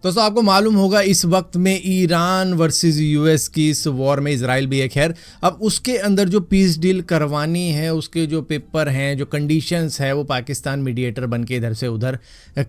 दोस्तों आपको मालूम होगा इस वक्त में ईरान वर्सेस यूएस की इस वॉर में इजराइल भी है। खैर अब उसके अंदर जो पीस डील करवानी है, उसके जो पेपर हैं, जो कंडीशंस है, वो पाकिस्तान मीडिएटर बन के इधर से उधर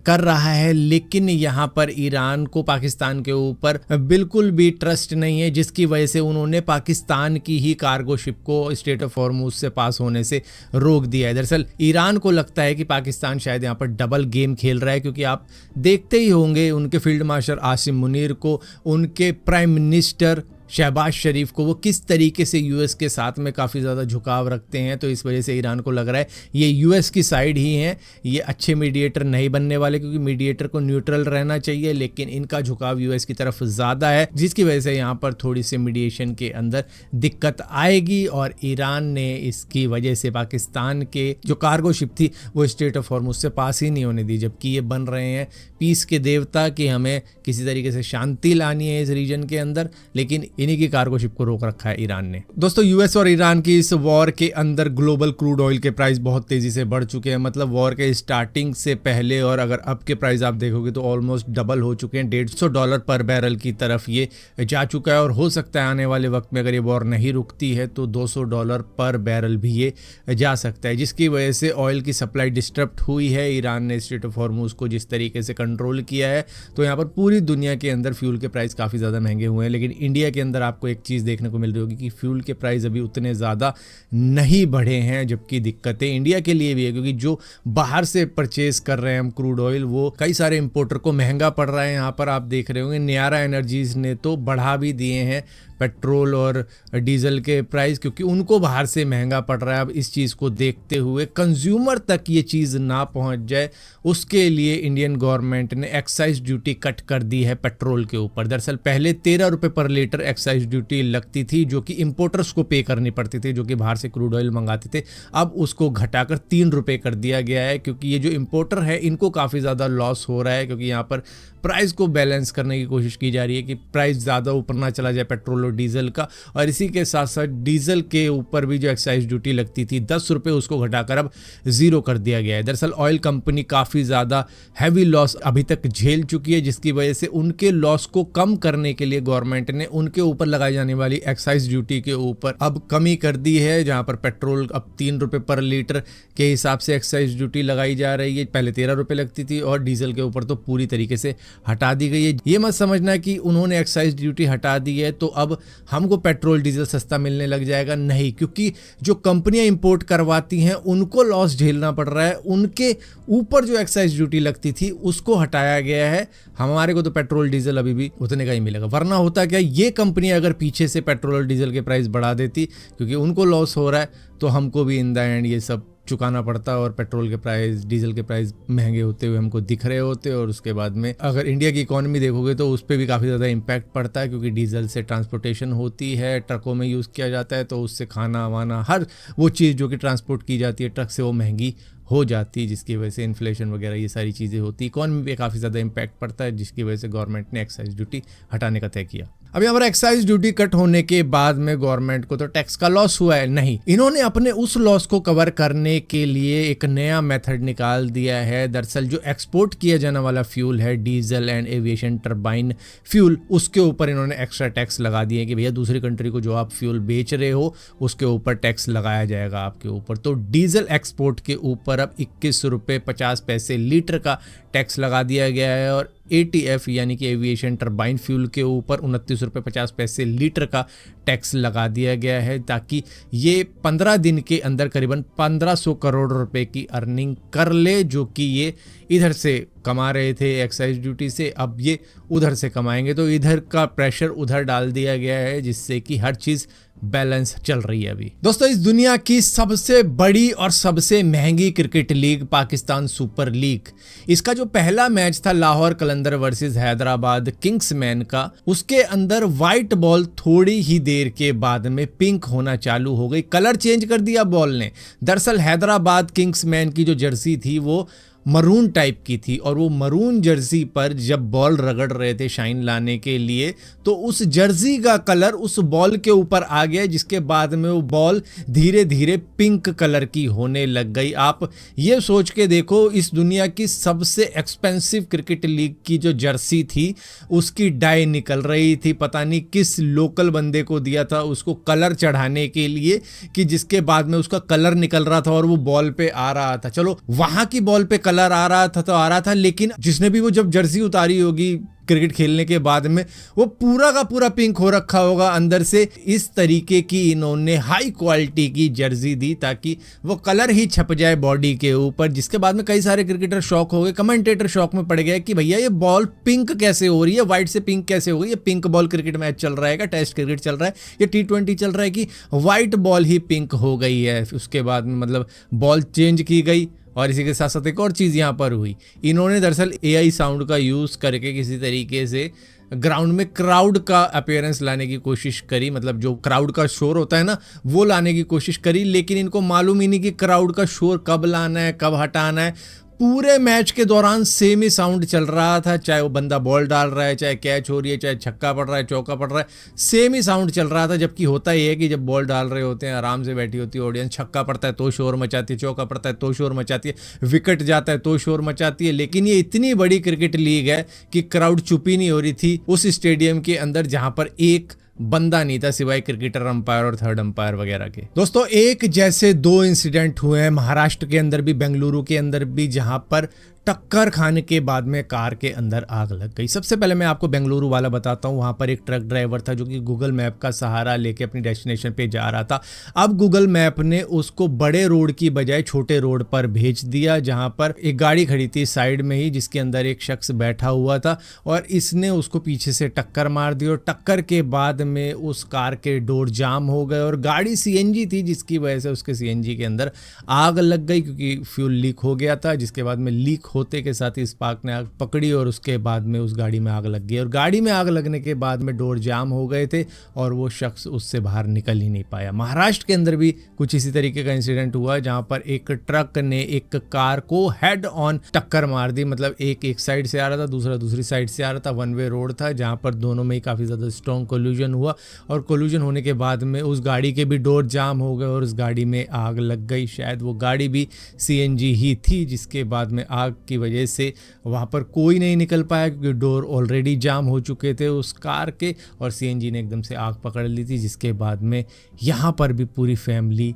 कर रहा है। लेकिन यहाँ पर ईरान को पाकिस्तान के ऊपर बिल्कुल भी ट्रस्ट नहीं है, जिसकी वजह से उन्होंने पाकिस्तान की ही कार्गो शिप को स्ट्रेट ऑफ हॉर्मुज से पास होने से रोक दिया है। दरअसल ईरान को लगता है कि पाकिस्तान शायद यहाँ पर डबल गेम खेल रहा है, क्योंकि आप देखते ही होंगे उनके फील्ड मार्शल आसिम मुनीर को, उनके प्राइम मिनिस्टर शहबाज शरीफ को, वो किस तरीके से यूएस के साथ में काफ़ी ज़्यादा झुकाव रखते हैं। तो इस वजह से ईरान को लग रहा है ये यूएस की साइड ही हैं, ये अच्छे मीडिएटर नहीं बनने वाले, क्योंकि मीडिएटर को न्यूट्रल रहना चाहिए, लेकिन इनका झुकाव यूएस की तरफ ज़्यादा है, जिसकी वजह से यहाँ पर थोड़ी सी मीडिएशन के अंदर दिक्कत आएगी। और ईरान ने इसकी वजह से पाकिस्तान के जो कार्गो शिप थी वो स्ट्रेट ऑफ हॉर्मुज से पास ही नहीं होने दी, जबकि ये बन रहे हैं पीस के देवता कि हमें किसी तरीके से शांति लानी है इस रीजन के अंदर, लेकिन इन्हीं की कार्गो शिप को रोक रखा है ईरान ने। दोस्तों यूएस और ईरान की इस वॉर के अंदर ग्लोबल क्रूड ऑयल के प्राइस बहुत तेजी से बढ़ चुके हैं। मतलब वॉर के स्टार्टिंग से पहले और अगर अब के प्राइस आप देखोगे तो ऑलमोस्ट डबल हो चुके हैं। $150 पर बैरल की तरफ ये जा चुका है, और हो सकता है आने वाले वक्त में अगर ये वॉर नहीं रुकती है तो $200 पर बैरल भी ये जा सकता है, जिसकी वजह से ऑयल की सप्लाई डिस्टर्ब हुई है। ईरान ने स्ट्रेट ऑफ हॉर्मुज को जिस तरीके से कंट्रोल किया है, तो यहाँ पर पूरी दुनिया के अंदर फ्यूल के प्राइस काफ़ी ज़्यादा महंगे हुए हैं। लेकिन इंडिया के अंदर आपको एक चीज़ देखने को मिल रही होगी कि फ्यूल के प्राइस अभी उतने ज़्यादा नहीं बढ़े हैं, जबकि दिक्कतें इंडिया के लिए भी है, क्योंकि जो बाहर से परचेज कर रहे हैं हम क्रूड ऑयल, वो कई सारे इंपोर्टर को महंगा पड़ रहा है। यहाँ पर आप देख रहे होंगे नियारा एनर्जीज ने तो बढ़ा भी दिए हैं पेट्रोल और डीजल के प्राइस, क्योंकि उनको बाहर से महंगा पड़ रहा है। अब इस चीज़ को देखते हुए कंज्यूमर तक ये चीज़ ना पहुंच जाए, उसके लिए इंडियन गवर्नमेंट ने एक्साइज ड्यूटी कट कर दी है पेट्रोल के ऊपर। दरअसल पहले ₹13 पर लीटर एक्साइज ड्यूटी लगती थी, जो कि इंपोर्टर्स को पे करनी पड़ती थी, जो कि बाहर से क्रूड ऑयल मंगाते थे। अब उसको घटाकर ₹3 कर दिया गया है, क्योंकि ये जो इंपोर्टर है इनको काफ़ी ज़्यादा लॉस हो रहा है, क्योंकि यहाँ पर प्राइस को बैलेंस करने की कोशिश की जा रही है कि प्राइस ज़्यादा ऊपर ना चला जाए पेट्रोल और डीजल का। और इसी के साथ साथ डीजल के ऊपर भी जो एक्साइज ड्यूटी लगती थी ₹10, उसको घटाकर अब 0 कर दिया गया है। दरअसल ऑयल कंपनी काफ़ी ज़्यादा हैवी लॉस अभी तक झेल चुकी है, जिसकी वजह से उनके लॉस को कम करने के लिए गवर्नमेंट ने उनके ऊपर लगाई जाने वाली एक्साइज ड्यूटी के ऊपर अब कमी कर दी है, जहाँ पर पेट्रोल अब ₹3 पर लीटर के हिसाब से एक्साइज ड्यूटी लगाई जा रही है। पहले ₹13 लगती थी, और डीजल के ऊपर तो पूरी तरीके से हटा दी गई है। ये मत समझना कि उन्होंने एक्साइज ड्यूटी हटा दी है तो अब हमको पेट्रोल डीजल सस्ता मिलने लग जाएगा, नहीं, क्योंकि जो कंपनियां इंपोर्ट करवाती हैं उनको लॉस झेलना पड़ रहा है। उनके ऊपर जो एक्साइज ड्यूटी लगती थी उसको हटाया गया है। हमारे को तो पेट्रोल डीजल अभी भी उतने का ही मिलेगा। वरना होता क्या, ये कंपनी अगर पीछे से पेट्रोल और डीजल के प्राइस बढ़ा देती, क्योंकि उनको लॉस हो रहा है, तो हमको भी इन द एंड ये सब चुकाना पड़ता है, और पेट्रोल के प्राइस, डीजल के प्राइस महंगे होते हुए हमको दिख रहे होते। और उसके बाद में अगर इंडिया की इकोनॉमी देखोगे तो उस पर भी काफ़ी ज़्यादा इम्पैक्ट पड़ता है, क्योंकि डीजल से ट्रांसपोर्टेशन होती है, ट्रकों में यूज़ किया जाता है, तो उससे खाना वाना हर वो चीज़ जो कि ट्रांसपोर्ट की जाती है ट्रक से, वो महंगी हो जाती है, जिसकी वजह से इन्फ्लेशन वगैरह ये सारी चीज़ें होती है। इकोनॉमी पे काफ़ी ज़्यादा इम्पैक्ट पड़ता है, जिसकी वजह से गवर्नमेंट ने एक्साइज ड्यूटी हटाने का तय किया। अब यहाँ पर एक्साइज ड्यूटी कट होने के बाद में गवर्नमेंट को तो टैक्स का लॉस हुआ है, नहीं, इन्होंने अपने उस लॉस को कवर करने के लिए एक नया मेथड निकाल दिया है। दरअसल जो एक्सपोर्ट किया जाने वाला फ्यूल है, diesel and aviation turbine fuel, उसके ऊपर इन्होंने एक्स्ट्रा टैक्स लगा दिए कि भैया दूसरी कंट्री को जो आप फ्यूल बेच रहे हो उसके ऊपर टैक्स लगाया जाएगा आपके ऊपर। तो डीजल एक्सपोर्ट के ऊपर अब ₹21.50 लीटर का टैक्स लगा दिया गया है, और ATF यानी कि एविएशन टर्बाइन फ्यूल के ऊपर ₹29.50 लीटर का टैक्स लगा दिया गया है, ताकि ये 15 दिन के अंदर करीबन 1500 करोड़ रुपए की अर्निंग कर ले, जो कि ये इधर से कमा रहे थे एक्साइज ड्यूटी से, अब ये उधर से कमाएंगे। तो इधर का प्रेशर उधर डाल दिया गया है, जिससे कि हर चीज़ बैलेंस चल रही है अभी। दोस्तों इस दुनिया की सबसे बड़ी और सबसे महंगी cricket league Pakistan super league, इसका जो पहला मैच था लाहौर कलंदर वर्सेस हैदराबाद किंग्समैन का, उसके अंदर व्हाइट बॉल थोड़ी ही देर के बाद में पिंक होना चालू हो गई, कलर चेंज कर दिया बॉल ने। दरअसल हैदराबाद किंग्समैन की जो जर्सी थी वो मरून टाइप की थी और वो मरून जर्सी पर जब बॉल रगड़ रहे थे शाइन लाने के लिए तो उस जर्सी का कलर उस बॉल के ऊपर आ गया, जिसके बाद में वो बॉल धीरे धीरे पिंक कलर की होने लग गई। आप ये सोच के देखो, इस दुनिया की सबसे एक्सपेंसिव क्रिकेट लीग की जो जर्सी थी उसकी डाई निकल रही थी, पता नहीं किस लोकल बंदे को दिया था उसको कलर चढ़ाने के लिए, कि जिसके बाद में उसका कलर निकल रहा था और वो बॉल पे आ रहा था। चलो वहां की बॉल पे कलर आ रहा था तो आ रहा था, लेकिन जिसने भी वो जब जर्सी उतारी होगी क्रिकेट खेलने के बाद में वो पूरा का पूरा पिंक हो रखा होगा अंदर से। इस तरीके की इन्होंने हाई क्वालिटी की जर्सी दी ताकि वो कलर ही छप जाए बॉडी के ऊपर, जिसके बाद में कई सारे क्रिकेटर शॉक हो गए, कमेंटेटर शॉक में पड़ गए कि भैया ये बॉल पिंक कैसे हो रही है, व्हाइट से पिंक कैसे हो गई, ये पिंक बॉल क्रिकेट मैच चल रहा है, टेस्ट क्रिकेट चल रहा है, ये T20 चल रहा है कि व्हाइट बॉल ही पिंक हो गई है। उसके बाद में मतलब बॉल चेंज की गई और इसी के साथ साथ एक और चीज़ यहाँ पर हुई, इन्होंने दरअसल AI साउंड का यूज़ करके किसी तरीके से ग्राउंड में क्राउड का अपीयरेंस लाने की कोशिश करी, मतलब जो क्राउड का शोर होता है ना वो लाने की कोशिश करी, लेकिन इनको मालूम ही नहीं कि क्राउड का शोर कब लाना है कब हटाना है। पूरे मैच के दौरान सेम ही साउंड चल रहा था, चाहे वो बंदा बॉल डाल रहा है, चाहे कैच हो रही है, चाहे छक्का पड़ रहा है, चौका पड़ रहा है, सेम ही साउंड चल रहा था। जबकि होता ही है कि जब बॉल डाल रहे होते हैं आराम से बैठी होती है ऑडियंस, छक्का पड़ता है तो शोर मचाती है, चौका पड़ता है तो शोर मचाती है, विकेट जाता है तो शोर मचाती है। लेकिन ये इतनी बड़ी क्रिकेट लीग है कि क्राउड चुप ही नहीं हो रही थी उस स्टेडियम के अंदर जहां पर एक बंदा नहीं था सिवाय क्रिकेटर, अंपायर और थर्ड अंपायर वगैरह के। दोस्तों एक जैसे दो इंसिडेंट हुए हैं महाराष्ट्र के अंदर भी, बेंगलुरु के अंदर भी, जहां पर टक्कर खाने के बाद में कार के अंदर आग लग गई। सबसे पहले मैं आपको बेंगलुरु वाला बताता हूँ। वहाँ पर एक ट्रक ड्राइवर था जो कि गूगल मैप का सहारा लेके अपनी डेस्टिनेशन पे जा रहा था। अब गूगल मैप ने उसको बड़े रोड की बजाय छोटे रोड पर भेज दिया, जहाँ पर एक गाड़ी खड़ी थी साइड में ही जिसके अंदर एक शख्स बैठा हुआ था और इसने उसको पीछे से टक्कर मार दी और टक्कर के बाद में उस कार के डोर जाम हो गए और गाड़ी CNG थी जिसकी वजह से उसके CNG के अंदर आग लग गई, क्योंकि फ्यूल लीक हो गया था। जिसके बाद में लीक होते के साथ ही स्पार्क ने आग पकड़ी और उसके बाद में उस गाड़ी में आग लग गई और गाड़ी में आग लगने के बाद में डोर जाम हो गए थे और वो शख्स उससे बाहर निकल ही नहीं पाया। महाराष्ट्र के अंदर भी कुछ इसी तरीके का इंसिडेंट हुआ जहां पर एक ट्रक ने एक कार को हेड ऑन टक्कर मार दी, मतलब एक साइड से आ रहा था, दूसरा दूसरी साइड से आ रहा था, वन वे रोड था जहां पर दोनों में ही काफी ज्यादा स्ट्रॉन्ग कोल्यूजन हुआ और कोल्यूजन होने के बाद में उस गाड़ी के भी डोर जाम हो गए और उस गाड़ी में आग लग गई। शायद वो गाड़ी भी CNG ही थी, जिसके बाद में आग की वजह से वहाँ पर कोई नहीं निकल पाया क्योंकि डोर ऑलरेडी जाम हो चुके थे उस कार के और CNG ने एकदम से आग पकड़ ली थी। जिसके बाद में यहाँ पर भी पूरी फैमिली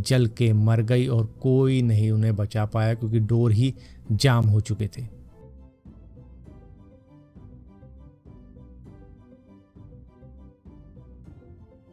जल के मर गई और कोई नहीं उन्हें बचा पाया क्योंकि डोर ही जाम हो चुके थे।